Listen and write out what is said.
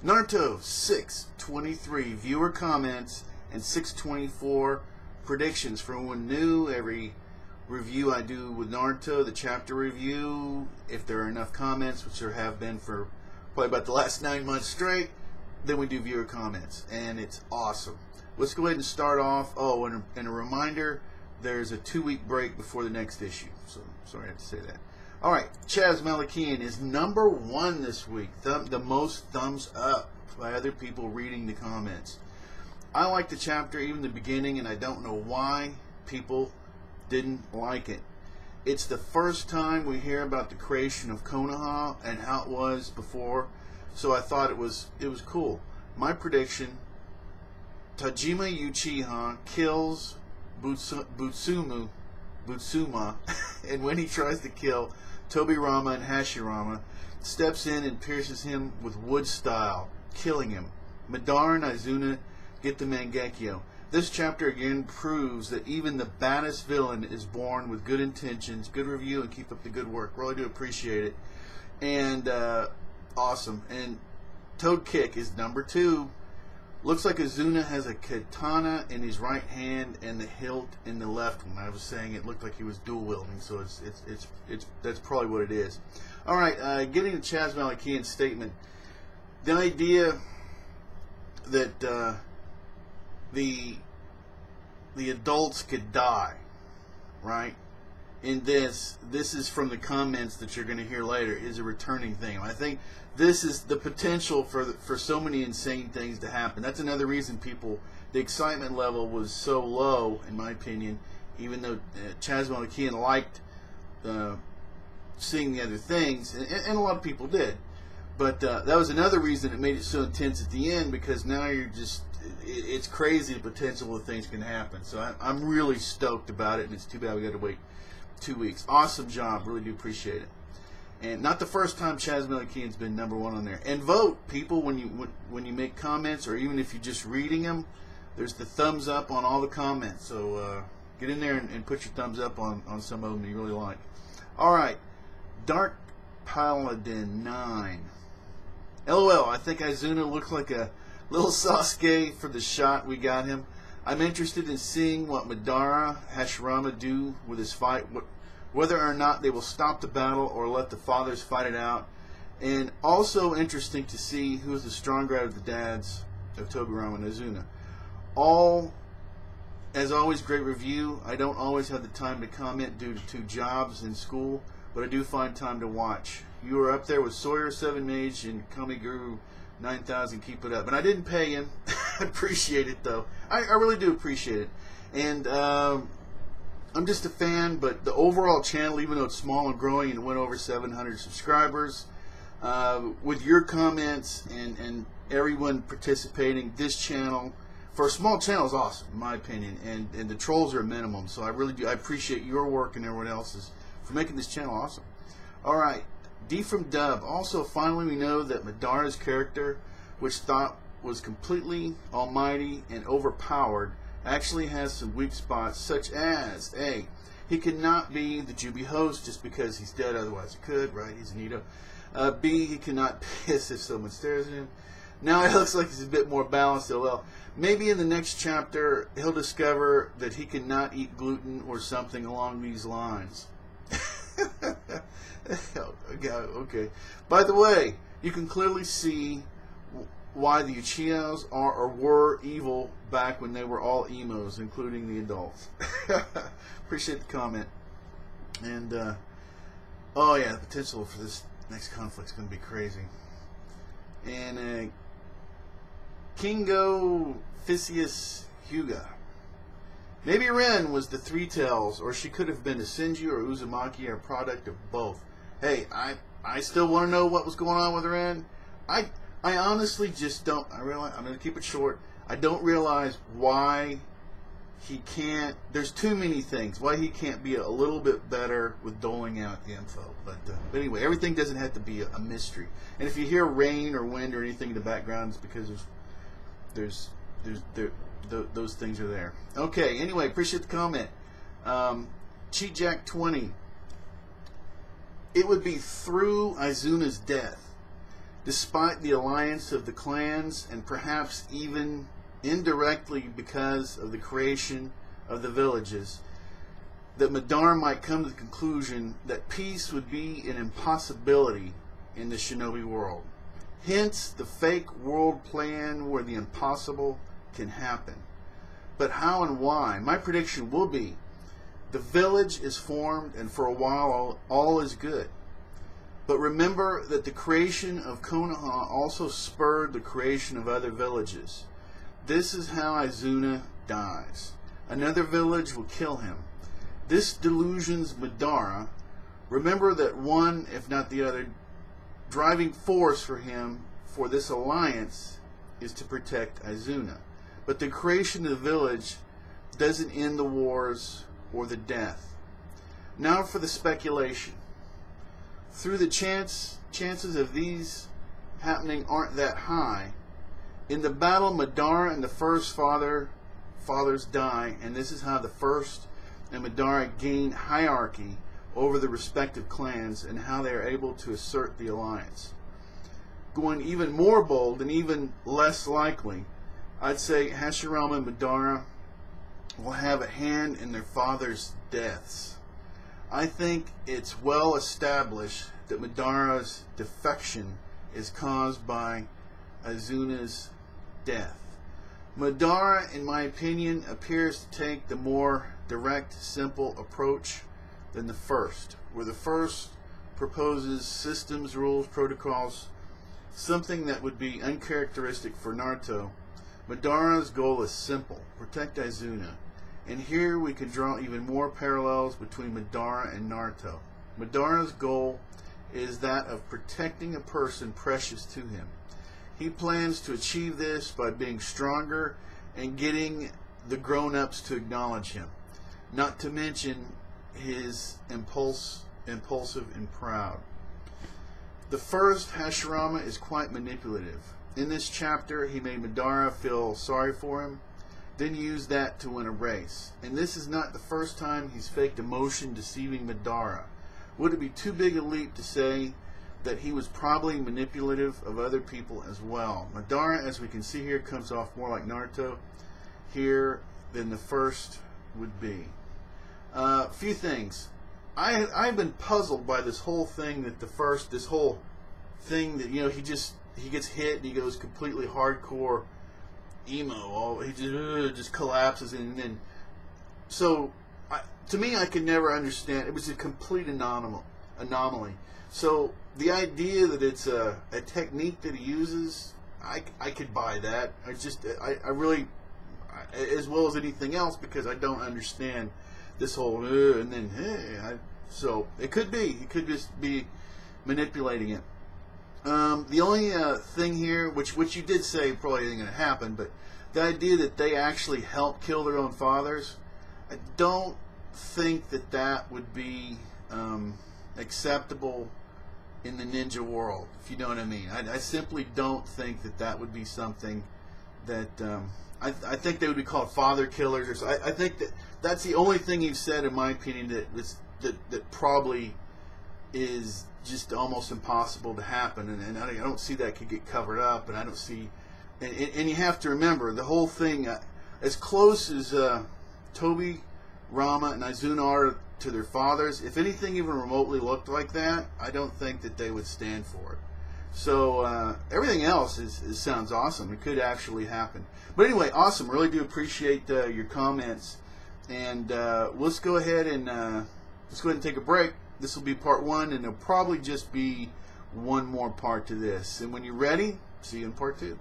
Naruto 623 viewer comments and 624 predictions. For anyone new, every review I do with Naruto, the chapter review, if there are enough comments, which there have been for probably about the last 9 months straight, then we do viewer comments, and it's awesome. Let's go ahead and start off. Oh, and a reminder, there's a 2-week break before the next issue, so sorry I have to say that. All right, Chaz Malakian is #1 this week, the most thumbs up by other people reading the comments. I like the chapter, even the beginning, and I don't know why people didn't like it. It's the first time we hear about the creation of Konoha and how it was before, so I thought it was cool. My prediction: Tajima Uchiha kills Butsuma, and when he tries to kill Tobirama and Hashirama, steps in and pierces him with wood style, killing him. Madara and Izuna get the Mangekyo. This chapter again proves that even the baddest villain is born with good intentions. Good review, and keep up the good work. Really do appreciate it. And awesome. And Toad Kick is #2. Looks like Izuna has a katana in his right hand and the hilt in the left one. I was saying it looked like he was dual wielding, so it's that's probably what it is. All right, getting to Chaz Malakian's statement, the idea that the adults could die, right? In this is from the comments that you're going to hear later, is a returning thing. I think this is the potential for so many insane things to happen. That's another reason the excitement level was so low, in my opinion, even though Chaz Malakian liked seeing the other things, and a lot of people did. But that was another reason it made it so intense at the end, because now it's crazy the potential of things can happen. So I'm really stoked about it, and it's too bad we got to wait 2 weeks. Awesome job, really do appreciate it. And not the first time Chaz Malakian's been #1 on there. And vote, people, when you make comments, or even if you're just reading them. There's the thumbs up on all the comments. So get in there and put your thumbs up on some of them you really like. All right, Dark Paladin 9. LOL, I think Izuna looked like a little Sasuke for the shot we got him. I'm interested in seeing what Madara, Hashirama do with his fight, whether or not they will stop the battle or let the fathers fight it out. And also interesting to see who is the stronger out of the dads of Tobirama and Izuna. All, as always, great review. I don't always have the time to comment due to 2 jobs in school, but I do find time to watch. You are up there with Sawyer 7 Mage and Kamiguru 9000. Keep it up. And I didn't pay him. I appreciate it, though. I really do appreciate it. And I'm just a fan, but the overall channel, even though it's small and growing and went over 700 subscribers, with your comments and everyone participating, this channel, for a small channel, is awesome, in my opinion. And the trolls are a minimum, so I really do. I appreciate your work and everyone else's for making this channel awesome. All right, D from Dub. Also, finally, we know that Madara's character, which thought was completely almighty and overpowered, actually has some weak spots, such as A, he cannot be the Jubi host just because he's dead, otherwise he could, right? He's Nito. B, he cannot piss if someone stares at him. Now it looks like he's a bit more balanced, well. Maybe in the next chapter he'll discover that he cannot eat gluten or something along these lines. Okay. By the way, you can clearly see why the Uchihas are or were evil back when they were all emos, including the adults. Appreciate the comment. And oh yeah, the potential for this next conflict is going to be crazy. And Kingo Physius Hyuga. Maybe Ren was the Three Tails, or she could have been a Shinji or Uzumaki, or a product of both. Hey, I still want to know what was going on with Ren. I honestly just don't. I'm going to keep it short. I don't realize why he can't. There's too many things why he can't be a little bit better with doling out the info. But anyway, everything doesn't have to be a mystery. And if you hear rain or wind or anything in the background, it's because those things are there. Okay. Anyway, appreciate the comment. Cheat Jack 20. It would be through Izuna's death. despite the alliance of the clans, and perhaps even indirectly because of the creation of the villages, that Madara might come to the conclusion that peace would be an impossibility in the shinobi world. Hence, the fake world plan where the impossible can happen. But how and why? My prediction will be the village is formed, and for a while all is good. But remember that the creation of Konoha also spurred the creation of other villages. This is how Izuna dies. Another village will kill him. This delusions Madara. Remember that one, if not the other, driving force for him for this alliance is to protect Izuna. But the creation of the village doesn't end the wars or the death. Now for the speculation. Through the chances of these happening aren't that high. In the battle, Madara and the first fathers die, and this is how the first and Madara gain hierarchy over the respective clans and how they are able to assert the alliance. Going even more bold and even less likely, I'd say Hashirama and Madara will have a hand in their father's deaths. I think it's well established that Madara's defection is caused by Izuna's death. Madara, in my opinion, appears to take the more direct, simple approach than the first, where the first proposes systems, rules, protocols, something that would be uncharacteristic for Naruto. Madara's goal is simple: protect Izuna. And here we can draw even more parallels between Madara and Naruto. Madara's goal is that of protecting a person precious to him. He plans to achieve this by being stronger and getting the grown-ups to acknowledge him, not to mention his impulsive and proud. The first, Hashirama, is quite manipulative. In this chapter, he made Madara feel sorry for him, then used that to win a race. And this is not the first time he's faked emotion deceiving Madara. Would it be too big a leap to say that he was probably manipulative of other people as well? Madara, as we can see here, comes off more like Naruto here than the first would be. Few things. I've been puzzled by this whole thing that this whole thing that, he gets hit and he goes completely hardcore emo. He just collapses, and then to me, I could never understand. It was a complete anomaly. So the idea that it's a technique that he uses, I could buy that. I really, as well as anything else, because I don't understand this whole and then so it could be. He could just be manipulating it. The only thing here, which you did say probably isn't going to happen, but the idea that they actually help kill their own fathers, I don't think that would be acceptable in the ninja world, if you know what I mean. I simply don't think that would be something that I think they would be called father killers. Or so. I think that's the only thing you've said, in my opinion, that probably is just almost impossible to happen, and I don't see that could get covered up, and I don't see, and you have to remember the whole thing, as close as Tobi, Rama, and Izuna are to their fathers, if anything even remotely looked like that, I don't think that they would stand for it. So everything else sounds awesome. It could actually happen. But anyway, awesome. Really do appreciate your comments, and let's go ahead and take a break. This will be part 1, and there'll probably just be one more part to this. And when you're ready, see you in part 2.